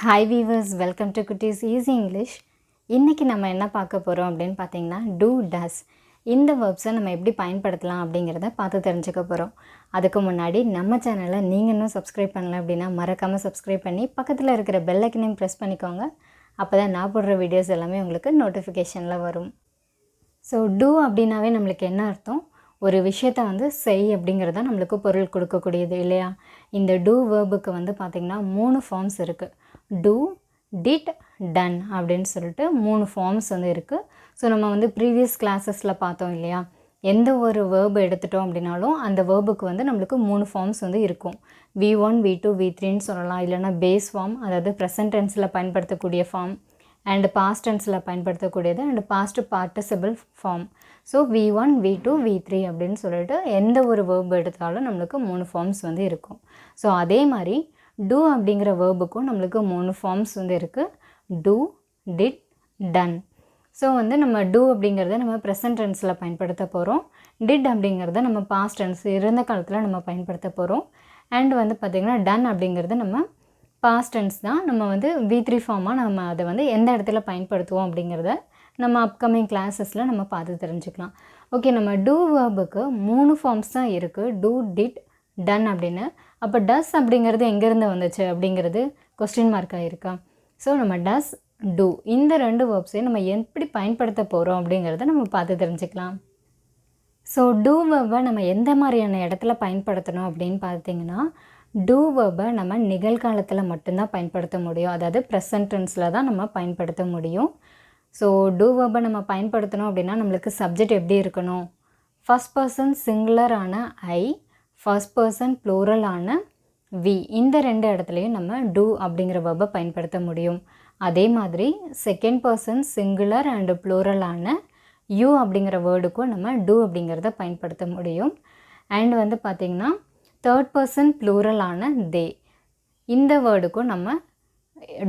Hi viewers, welcome to Kuttys Easy English. இன்னைக்கு நம்ம என்ன பார்க்க போறோம் அப்படினு பாத்தீங்கன்னா do does. இந்த verbs நம்ம எப்படி பயன்படுத்தலாம் அப்படிங்கறத பார்த்து தெரிஞ்சுக்க போறோம். அதுக்கு முன்னாடி நம்ம சேனலை நீங்க இன்னும் subscribe பண்ணல அப்படினா மறக்காம subscribe பண்ணி பக்கத்துல இருக்கிற bell icon-ஐயும் press பண்ணிக்கோங்க. அப்பதான் நான் போடுற வீடியோஸ் எல்லாமே உங்களுக்கு நோட்டிஃபிகேஷன்ல வரும். So do அப்படினாவே நமக்கு என்ன அர்த்தம்? ஒரு விஷயத்தை வந்து செய் அப்படிங்கறத நமக்கு பொருள் கொடுக்க கூடியது இல்லையா? இந்த do verbக்கு வந்து பாத்தீங்கன்னா மூணு ஃபார்ம்ஸ் இருக்கு. do, did, done அப்படினு சொல்லிட்டு மூணு ஃபார்ம்ஸ் வந்து இருக்கு. சோ நம்ம வந்து previous classesல பார்த்தோம் இல்லையா? எந்த ஒரு verb எடுத்துட்டோம் அப்படினாலும் அந்த verbக்கு வந்து நமக்கு மூணு ஃபார்ம்ஸ் வந்து இருக்கும். v1, v2, v3 ன்னு சொல்லலாம். இல்லனா base form அதாவது present tenseல பயன்படுத்தக்கூடிய form and past tenseல பயன்படுத்தக்கூடியது and past participle form. So v1, v2, v3 அப்படினு சொல்லிட்டு எந்த ஒரு verb எடுத்தாலும் நமக்கு மூணு ஃபார்ம்ஸ் வந்து இருக்கும். சோ அதே மாதிரி do அப்படிங்கற verbக்கும் நமக்கு மூணு ஃபார்ம்ஸ் வந்து இருக்கு. do, did, done. சோ வந்து நம்ம do அப்படிங்கறத நம்ம present tenseல பயன்படுத்த போறோம். did அப்படிங்கறத நம்ம past tense இறந்த காலத்துல நம்ம பயன்படுத்த போறோம். and வந்து பாத்தீங்கன்னா done அப்படிங்கறது நம்ம past tense தான். நம்ம வந்து v3 ஃபார்மா நம்ம அத வந்து எந்த இடத்துல பயன்படுத்துவோம் அப்படிங்கறத நம்ம upcoming classesல நம்ம பார்த்து தெரிஞ்சுக்கலாம். ஓகே, நம்ம do verbக்கு மூணு ஃபார்ம்ஸ் தான் இருக்கு. do, did, done அப்படினு. அப்ப does அப்படிங்கிறது எங்க இருந்து வந்துச்சு அப்படிங்கிறது क्वेश्चन மார்க்கா இருக்கா? சோ நம்ம does, do இந்த ரெண்டு verbs நம்ம எப்படி பயன்படுத்த போறோம் அப்படிங்கறத நம்ம பார்த்து தெரிஞ்சுக்கலாம். சோ do verb நம்ம எந்த மாதிரியான இடத்துல பயன்படுத்தணும் அப்படினு பாத்தீங்கன்னா do verb நம்ம நிகழ்காலத்துல மட்டும் தான் பயன்படுத்த முடியும். அதாவது present tenseல தான் நம்ம பயன்படுத்த முடியும். சோ do verb நம்ம பயன்படுத்தணும் அப்படினா நமக்கு சப்ஜெக்ட் எப்படி இருக்கணும்? first person singular ஆன I, first person plural ஆன we இந்த ரெண்டு இடத்துலயும் நம்ம do அப்படிங்கற verb பயன்படுத்த முடியும். அதே மாதிரி second person singular and plural ஆன you அப்படிங்கற வேர்டுக்கு நம்ம do அப்படிங்கறத பயன்படுத்த முடியும். and வந்து பாத்தீங்கன்னா third person plural ஆன they இந்த வேர்டுக்கு நம்ம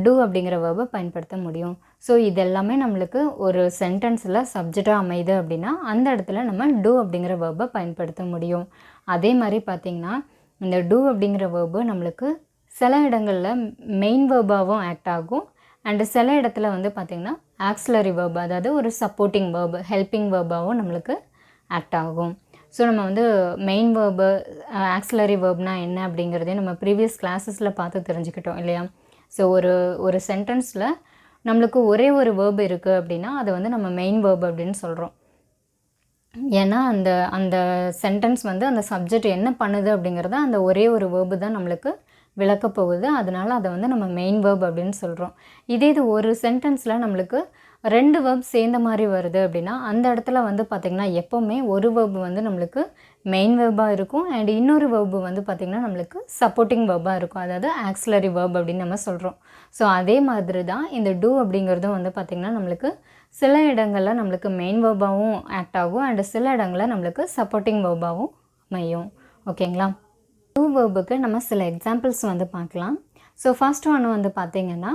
do அப்படிங்கற verb பயன்படுத்த முடியும். சோ இதெல்லாம் நமக்கு ஒரு சென்டென்ஸ்ல சப்ஜெக்ட்டா அமையுது அப்படினா அந்த இடத்துல நம்ம do அப்படிங்கற verb பயன்படுத்த முடியும். அதே மாதிரி பாத்தீங்கன்னா இந்த do அப்படிங்கற verb நமக்கு சில இடங்கள்ல மெயின் verb-ஆவும் ஆக்ட் ஆகும் and சில இடத்துல வந்து பாத்தீங்கன்னா auxiliary verb அதாவது ஒரு supporting verb, helping verb-ஆவும் நமக்கு ஆக்ட் ஆகும். சோ நம்ம வந்து மெயின் verb, auxiliary verbனா என்ன அப்படிங்கறதை நம்ம previous classesல பார்த்து தெரிஞ்சுக்கிட்டோம் இல்லையா? சோ ஒரு சென்டென்ஸ்ல நமக்கு ஒரே ஒரு verb இருக்கு அப்படினா அது வந்து நம்ம மெயின் verb அப்படினு சொல்றோம். ஏன்னா அந்த சென்டென்ஸ் வந்து அந்த சப்ஜெக்ட் என்ன பண்ணுது அப்படிங்கறத அந்த ஒரே ஒரு verb தான் நமக்கு விளக்க போகுது. அதனால அத வந்து நம்ம மெயின் verb அப்படினு சொல்றோம். இதே இது ஒரு சென்டென்ஸ்ல நமக்கு ரெண்டு verb சேர்ந்த மாதிரி வருது அப்படினா அந்த இடத்துல வந்து பாத்தீங்கன்னா எப்பவுமே ஒரு verb வந்து நமக்கு மெயின் verb-ஆ இருக்கும் and இன்னொரு verb வந்து பாத்தீங்கன்னா நமக்கு supporting verb-ஆ இருக்கும். அதாவது auxiliary verb அப்படினு நம்ம சொல்றோம். சோ அதே மாதிரி தான் இந்த do அப்படிங்கறது வந்து பாத்தீங்கன்னா நமக்கு சில இடங்கள்ல நமக்கு மெயின் verb-ஆவும் ஆக்ட் ஆகும் and சில இடங்கள்ல நமக்கு supporting verb-ஆவும் அமையும். ஓகேங்களா? do verb-க்கு நம்ம சில எக்ஸாம்பிள்ஸ் வந்து பார்க்கலாம். சோ ஃபர்ஸ்ட் ஒன் வந்து பாத்தீங்கன்னா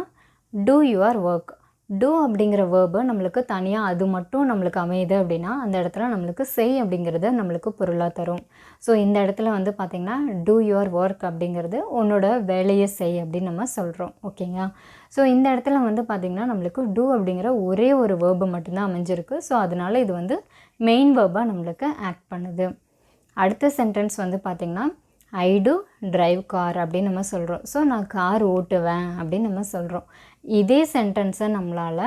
do your work. do அப்படிங்கற verb நமக்கு தனியா அது மட்டும் நமக்கு அமையுது அப்படினா அந்த இடத்துல நமக்கு செய் அப்படிங்கறது நமக்கு பொருளா தரும். சோ இந்த இடத்துல வந்து பாத்தீங்கன்னா do your work அப்படிங்கிறது உன்னோட வேலையை செய் அப்படி நம்ம சொல்றோம். ஓகேங்களா? சோ இந்த இடத்துல வந்து பாத்தீங்கன்னா நமக்கு do அப்படிங்கற ஒரே ஒரு verb மட்டும் தான் அமைஞ்சிருக்கு. சோ அதனால இது வந்து மெயின் verb-ஆ நமக்கு ஆக்ட் பண்ணுது. அடுத்த சென்டென்ஸ் வந்து பாத்தீங்கன்னா I do drive car அப்படி நம்ம சொல்றோம். சோ நான் கார் ஓட்டுவேன் அப்படி நம்ம சொல்றோம். இதே சென்டென்ஸை நம்மளால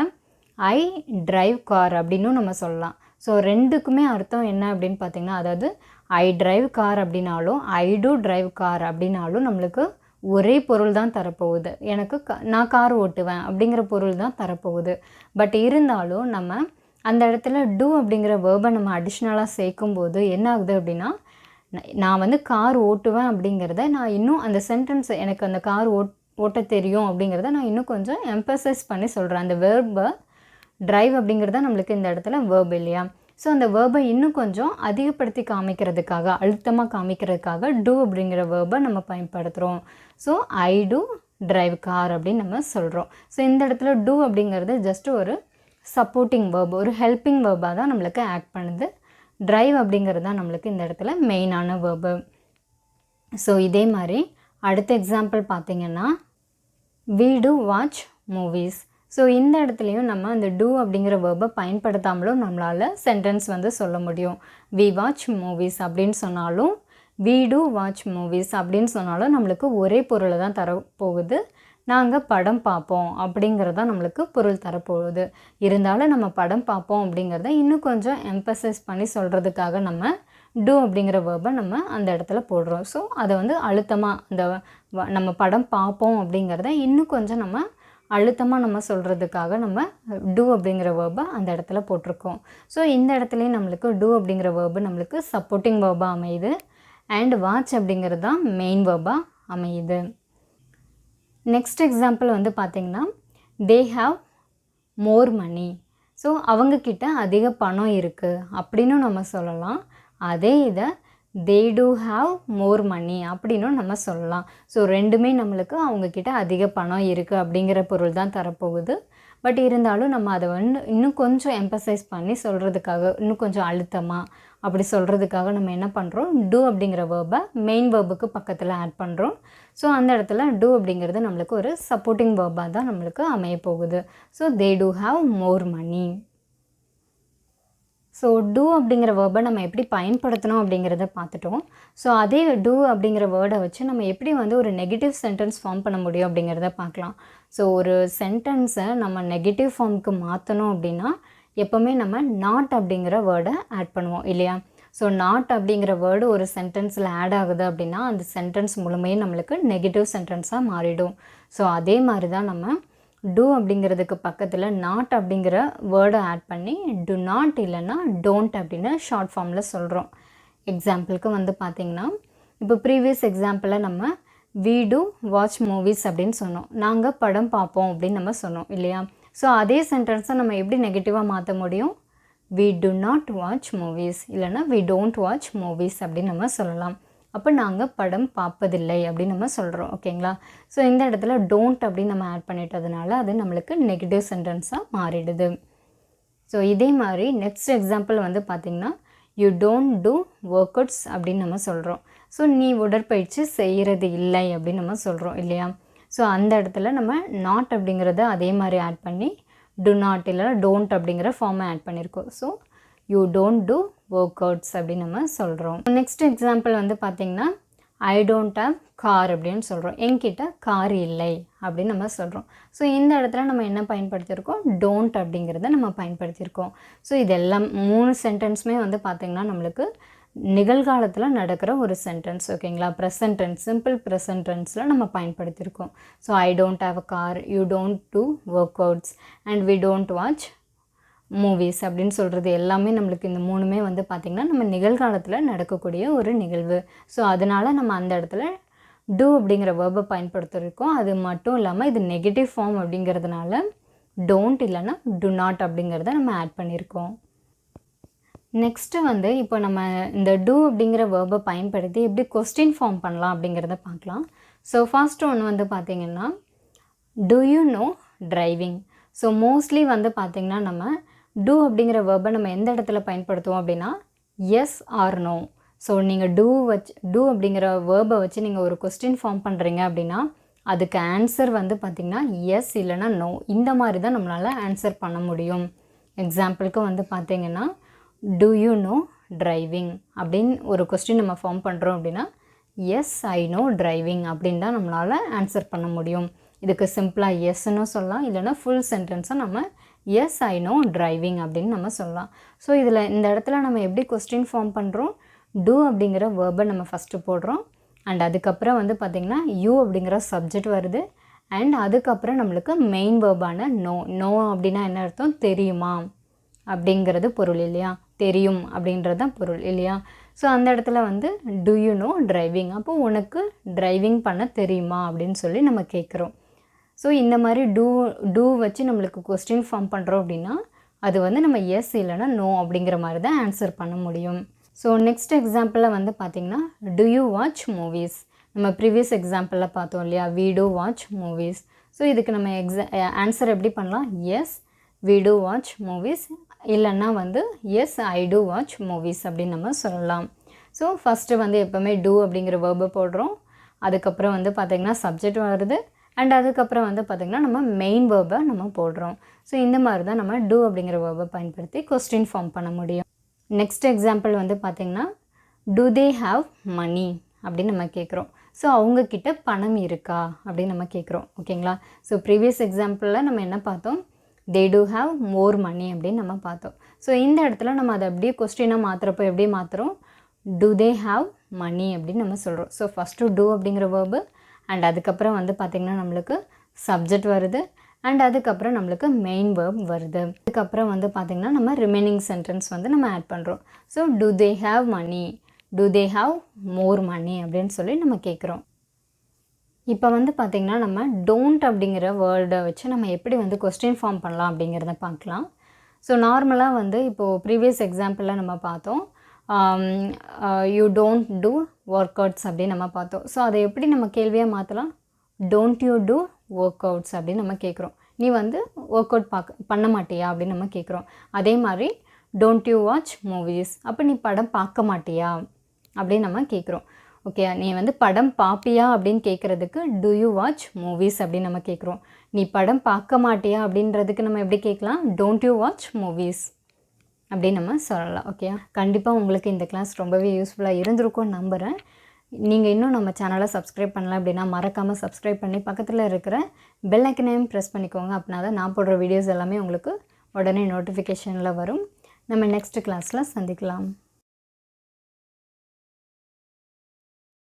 I drive car அப்படினு நம்ம சொல்லலாம். சோ ரெண்டுக்குமே அர்த்தம் என்ன அப்படினு பாத்தீங்கன்னா அதாவது I drive car அப்படினாலும் I do drive car அப்படினாலும் நமக்கு ஒரே பொருள் தான் தரப்போகுது. எனக்கு நான் கார் ஓட்டுவேன் அப்படிங்கற பொருள் தான் தரப்போகுது. பட் இருந்தாலும் நம்ம அந்த இடத்துல do அப்படிங்கற verb நம்ம அடிஷனலா சேர்க்கும்போது என்ன ஆகுது அப்படினா நான் வந்து கார் ஓட்டுவேன் அப்படிங்கறத நான் இன்னும் அந்த சென்டென்ஸ் எனக்கு அந்த கார் ஓட்ட தெரியும் அப்படிங்கறத நான் இன்னும் கொஞ்சம் எம்பசைஸ் பண்ணி சொல்றேன். அந்த verb drive அப்படிங்கறது நமக்கு இந்த இடத்துல verb இல்லையா? சோ அந்த verb இன்னும் கொஞ்சம் அதிகப்படுத்தி காமிக்கிறதுக்காக அழுத்தமா காமிக்கிறதுக்காக do அப்படிங்கற verb நம்ம பயன்படுத்துறோம். So I do drive car அப்படி நம்ம சொல்றோம். சோ இந்த இடத்துல do அப்படிங்கறது just ஒரு supporting verb, ஒரு helping verb-ஆ தான் நமக்கு ஆக்ட் பண்ணுது. drive அப்படிங்கறது தான் நமக்கு இந்த இடத்துல மெயினான verb. சோ இதே மாதிரி அடுத்த எக்ஸாம்பிள் பாத்தீங்கன்னா we do watch movies. So இந்த இடத்துலையும் நம்ம அந்த do அப்படிங்கிற வேர்பை பயன்படுத்தாமலும் நம்மளால் சென்டென்ஸ் வந்து சொல்ல முடியும். we watch movies அப்படின்னு சொன்னாலும் we do watch movies அப்படின்னு சொன்னாலும் நம்மளுக்கு ஒரே பொருளை தான் தரப்போகுது. நாங்கள் படம் பார்ப்போம் அப்படிங்கிறது தான் நம்மளுக்கு பொருள் தரப்போகுது. இருந்தாலும் நம்ம படம் பார்ப்போம் அப்படிங்கிறத இன்னும் கொஞ்சம் எம்பசைஸ் பண்ணி சொல்கிறதுக்காக நம்ம do அப்படிங்கிற வேர்பை நம்ம அந்த இடத்துல போடுறோம். ஸோ அதை வந்து அழுத்தமாக அந்த நம்ம படம் பார்ப்போம் அப்படிங்கிறத இன்னும் கொஞ்சம் நம்ம அழுத்தமாக நம்ம சொல்கிறதுக்காக நம்ம do அப்படிங்கிற வேர்பை அந்த இடத்துல போட்டிருக்கோம். ஸோ இந்த இடத்துலையும் நம்மளுக்கு do அப்படிங்கிற வேர்பு நம்மளுக்கு சப்போர்ட்டிங் வேர்பாக அமையுது. அண்ட் வாட்ச் அப்படிங்கிறது தான் மெயின் வேர்பாக அமையுது. நெக்ஸ்ட் எக்ஸாம்பிள் வந்து பார்த்திங்கன்னா they have more money. So அவங்கக்கிட்ட அதிக பணம் இருக்குது அப்படின்னு நம்ம சொல்லலாம். அதே இதை they do have more money அப்படின்னும் நம்ம சொல்லலாம். ஸோ ரெண்டுமே நம்மளுக்கு அவங்கக்கிட்ட அதிக பணம் இருக்குது அப்படிங்கிற பொருள் தான் தரப்போகுது. பட் இருந்தாலும் நம்ம அதை வந்து இன்னும் கொஞ்சம் எம்பசைஸ் பண்ணி சொல்கிறதுக்காக இன்னும் கொஞ்சம் அழுத்தமாக அப்படி சொல்கிறதுக்காக நம்ம என்ன பண்ணுறோம், do அப்படிங்கிற வேர்பை மெயின் வேர்புக்கு பக்கத்தில் ஆட் பண்ணுறோம். ஸோ அந்த இடத்துல do அப்படிங்கிறது நம்மளுக்கு ஒரு சப்போர்ட்டிங் வேர்பாக தான் நம்மளுக்கு அமைய போகுது. So they do have more money. So do அப்படிங்கிற வேர்பை நம்ம எப்படி பயன்படுத்தணும் அப்படிங்கிறத பார்த்துட்டோம். ஸோ அதே do அப்படிங்கிற வேர்டை வச்சு நம்ம எப்படி வந்து ஒரு நெகட்டிவ் சென்டென்ஸ் ஃபார்ம் பண்ண முடியும் அப்படிங்கிறத பார்க்கலாம். ஸோ ஒரு சென்டென்ஸை நம்ம நெகட்டிவ் ஃபார்முக்கு மாற்றணும் அப்படின்னா எப்போவுமே நம்ம நாட் அப்படிங்கிற வேர்டை ஆட் பண்ணுவோம் இல்லையா. ஸோ நாட் அப்படிங்கிற வேர்டு ஒரு சென்டென்ஸில் ஆட் ஆகுது அப்படின்னா அந்த சென்டென்ஸ் முழுமையும் நம்மளுக்கு நெகட்டிவ் சென்டென்ஸாக மாறிடும். ஸோ அதே மாதிரி தான் நம்ம do அப்படிங்கிறதுக்கு பக்கத்தில் நாட் அப்படிங்கிற வேர்டை ஆட் பண்ணி do not இல்லைன்னா don't அப்படின்னு ஷார்ட் ஃபார்மில் சொல்கிறோம். எக்ஸாம்பிளுக்கு வந்து பார்த்திங்கன்னா இப்போ ப்ரீவியஸ் எக்ஸாம்பிளில் நம்ம we do watch movies அப்படின்னு சொன்னோம். நாங்கள் படம் பார்ப்போம் அப்படின்னு நம்ம சொன்னோம் இல்லையா. ஸோ அதே சென்டென்ஸை நம்ம எப்படி நெகட்டிவாக மாற்ற முடியும், we do not watch movies இல்லைன்னா we don't watch movies அப்படின்னு நம்ம சொல்லலாம். அப்போ நாங்கள் படம் பார்ப்பதில்லை அப்படின்னு நம்ம சொல்கிறோம் ஓகேங்களா. ஸோ இந்த இடத்துல don't அப்படின்னு நம்ம ஆட் பண்ணிட்டதுனால அது நம்மளுக்கு நெகட்டிவ் சென்டென்ஸாக மாறிடுது. ஸோ இதே மாதிரி நெக்ஸ்ட் எக்ஸாம்பிள் வந்து பார்த்திங்கன்னா you don't do workouts அப்படின்னு நம்ம சொல்கிறோம். ஸோ நீ உடற்பயிற்சி செய்கிறது இல்லை அப்படின்னு நம்ம சொல்கிறோம் இல்லையா. ஸோ அந்த இடத்துல நம்ம நாட் அப்படிங்கிறத அதே மாதிரி ஆட் பண்ணி do not இல்லைனா don't அப்படிங்கிற ஃபார்மை ஆட் பண்ணியிருக்கோம். So you don't do workouts அப்படின்னு நம்ம சொல்கிறோம். நெக்ஸ்ட் எக்ஸாம்பிள் வந்து பார்த்திங்கன்னா I don't have car அப்படின்னு சொல்கிறோம். என்கிட்ட கார் இல்லை அப்படின்னு நம்ம சொல்கிறோம். ஸோ இந்த இடத்துல நம்ம என்ன பயன்படுத்தியிருக்கோம், don't அப்படிங்கிறத நம்ம பயன்படுத்தியிருக்கோம். ஸோ இதெல்லாம் 3 சென்டென்ஸுமே வந்து பார்த்திங்கன்னா நம்மளுக்கு நிகழ்காலத்தில் நடக்கிற ஒரு சென்டென்ஸ் ஓகேங்களா. ப்ரெசன்ட் டென்ஸ், சிம்பிள் ப்ரெசன்ட் டென்ஸில் நம்ம பயன்படுத்தியிருக்கோம். So I don't have a car, you don't do workouts and we don't watch movies அப்படின்னு சொல்கிறது எல்லாமே நம்மளுக்கு இந்த 3மே வந்து பார்த்திங்கன்னா நம்ம நிகழ்காலத்தில் நடக்கக்கூடிய ஒரு நிகழ்வு. ஸோ அதனால் நம்ம அந்த இடத்துல do அப்படிங்கிற வேர்பை பயன்படுத்தியிருக்கோம். அது மட்டும் இல்லாமல் இது நெகட்டிவ் ஃபார்ம் அப்படிங்கிறதுனால don't இல்லைன்னா do not அப்படிங்கிறத நம்ம ஆட் பண்ணியிருக்கோம். நெக்ஸ்ட்டு வந்து இப்போ நம்ம இந்த do அப்படிங்கிற வேர்பை பயன்படுத்தி எப்படி கொஸ்டின் ஃபார்ம் பண்ணலாம் அப்படிங்கிறத பார்க்கலாம். ஸோ ஃபர்ஸ்ட் ஒன்று வந்து பார்த்திங்கன்னா do you know driving. So mostly வந்து பார்த்திங்கன்னா நம்ம do அப்படிங்கிற வேர்பை நம்ம எந்த இடத்துல பயன்படுத்துவோம் அப்படின்னா எஸ் ஆர் நோ. ஸோ நீங்கள் do அப்படிங்கிற வேர்பை வச்சு நீங்கள் ஒரு கொஸ்டின் ஃபார்ம் பண்ணுறீங்க அப்படின்னா அதுக்கு ஆன்சர் வந்து பார்த்திங்கன்னா எஸ் இல்லைனா நோ இந்த மாதிரி தான் நம்மளால் ஆன்சர் பண்ண முடியும். எக்ஸாம்பிளுக்கு வந்து பார்த்திங்கன்னா do you know driving அப்படின்னு ஒரு கொஸ்டின் நம்ம ஃபார்ம் பண்ணுறோம் அப்படின்னா எஸ் ஐ நோ driving அப்படின்னு தான் நம்மளால் ஆன்சர் பண்ண முடியும். இதுக்கு சிம்பிளாக எஸ்ன்னு சொல்லலாம் இல்லைனா ஃபுல் சென்டென்ஸை நம்ம எஸ் ஐ நோ driving அப்படின்னு நம்ம சொல்லலாம். ஸோ இதில் இந்த இடத்துல நம்ம எப்படி கொஸ்டின் ஃபார்ம் பண்ணுறோம், do அப்படிங்கிற வேர்பை நம்ம ஃபஸ்ட்டு போடுறோம் அண்ட் அதுக்கப்புறம் வந்து பார்த்திங்கன்னா யூ அப்படிங்கிற சப்ஜெக்ட் வருது அண்ட் அதுக்கப்புறம் நம்மளுக்கு மெயின் வேர்பான நோ அப்படின்னா என்ன அர்த்தம், தெரியுமா அப்படிங்கிறது பொருள் இல்லையா, தெரியும் அப்படின்றது தான் பொருள் இல்லையா. ஸோ அந்த இடத்துல வந்து do you know driving, அப்போது உனக்கு டிரைவிங் பண்ண தெரியுமா அப்படின்னு சொல்லி நம்ம கேட்குறோம். ஸோ இந்த மாதிரி டூ வச்சு நம்மளுக்கு கொஸ்டின் ஃபார்ம் பண்ணுறோம் அப்படின்னா அது வந்து நம்ம எஸ் இல்லைனா நோ அப்படிங்கிற மாதிரி தான் ஆன்சர் பண்ண முடியும். ஸோ நெக்ஸ்ட் எக்ஸாம்பிளில் வந்து பார்த்திங்கன்னா do you watch movies. நம்ம ப்ரீவியஸ் எக்ஸாம்பிளில் பார்த்தோம் இல்லையா, we do watch movies. So இதுக்கு நம்ம ஆன்சர் எப்படி பண்ணலாம், yes we do watch movies இல்லைன்னா வந்து yes I do watch movies அப்படின்னு நம்ம சொல்லலாம். ஸோ ஃபஸ்ட்டு வந்து எப்போவுமே do அப்படிங்கிற வேர்பை போடுறோம், அதுக்கப்புறம் வந்து பார்த்திங்கன்னா சப்ஜெக்ட் வருது அண்ட் அதுக்கப்புறம் வந்து பார்த்திங்கன்னா நம்ம மெயின் வேர்பை நம்ம போடுறோம். ஸோ இந்த மாதிரி தான் நம்ம டூ அப்படிங்கிற வேர்பை பயன்படுத்தி கொஸ்டின் ஃபார்ம் பண்ண முடியும். நெக்ஸ்ட் எக்ஸாம்பிள் வந்து பார்த்திங்கன்னா டு தே ஹாவ் மணி அப்படின்னு நம்ம கேட்குறோம். ஸோ அவங்கக்கிட்ட பணம் இருக்கா அப்படின்னு நம்ம கேட்குறோம். ஓகேங்களா? ஸோ ப்ரீவியஸ் எக்ஸாம்பிளில் நம்ம என்ன பார்த்தோம்? They do have more money அப்படின்னு நம்ம பார்த்தோம். ஸோ இந்த இடத்துல நம்ம அதை அப்படியே கொஸ்டினாக மாற்றுறப்போ எப்படி மாற்றுறோம்? டு தே ஹாவ் மணி அப்படின்னு நம்ம சொல்கிறோம். ஸோ ஃபஸ்ட்டு டூ அப்படிங்கிற வேர்பு அண்ட் அதுக்கப்புறம் வந்து பார்த்திங்கன்னா நம்மளுக்கு சப்ஜெக்ட் வருது அண்ட் அதுக்கப்புறம் நம்மளுக்கு மெயின் வேர்ப் வருது. அதுக்கப்புறம் வந்து பார்த்திங்கன்னா நம்ம ரிமைனிங் சென்டென்ஸ் வந்து நம்ம ஆட் பண்ணுறோம். So do they have money, do they have more money அப்படின்னு சொல்லி நம்ம கேட்குறோம். இப்போ வந்து பார்த்திங்கன்னா நம்ம டோன்ட் அப்படிங்கிற வேர்டை வச்சு நம்ம எப்படி வந்து கொஸ்டின் ஃபார்ம் பண்ணலாம் அப்படிங்கிறத பார்க்கலாம். ஸோ நார்மலாக வந்து இப்போது ப்ரீவியஸ் எக்ஸாம்பிளில் நம்ம பார்த்தோம் யூ டோன்ட் டூ ஒர்க் அவுட்ஸ் அப்படின்னு நம்ம பார்த்தோம். ஸோ அதை எப்படி நம்ம கேள்வியாக மாற்றலாம்? டோன்ட் யூ டூ ஒர்க் அவுட்ஸ் அப்படின்னு நம்ம கேட்குறோம். நீ வந்து ஒர்க் அவுட் பண்ண மாட்டியா அப்படின்னு நம்ம கேட்குறோம். அதே மாதிரி டோன்ட் யூ வாட்ச் மூவிஸ், அப்போ நீ படம் பார்க்க மாட்டியா அப்படின்னு நம்ம கேட்குறோம். ஓகே, நீ வந்து படம் பார்ப்பியா அப்படின்னு கேட்குறதுக்கு டு யூ வாட்ச் மூவிஸ் அப்படின்னு நம்ம கேட்குறோம். நீ படம் பார்க்க மாட்டியா அப்படின்றதுக்கு நம்ம எப்படி கேட்கலாம்? டோன்ட் யூ வாட்ச் மூவிஸ் அப்படின்னு நம்ம சொல்லலாம். ஓகே, கண்டிப்பாக உங்களுக்கு இந்த கிளாஸ் ரொம்பவே யூஸ்ஃபுல்லாக இருந்திருக்கும்னு நம்புகிறேன். நீங்கள் இன்னும் நம்ம சேனலை சப்ஸ்கிரைப் பண்ணல அப்படின்னா மறக்காமல் சப்ஸ்கிரைப் பண்ணி பக்கத்தில் இருக்கிற பெல் ஐக்கனையும் ப்ரெஸ் பண்ணிக்கோங்க. அப்படின்னா தான் நான் போடுற வீடியோஸ் எல்லாமே உங்களுக்கு உடனே நோட்டிஃபிகேஷனில் வரும். நம்ம நெக்ஸ்ட் கிளாஸில் சந்திக்கலாம்.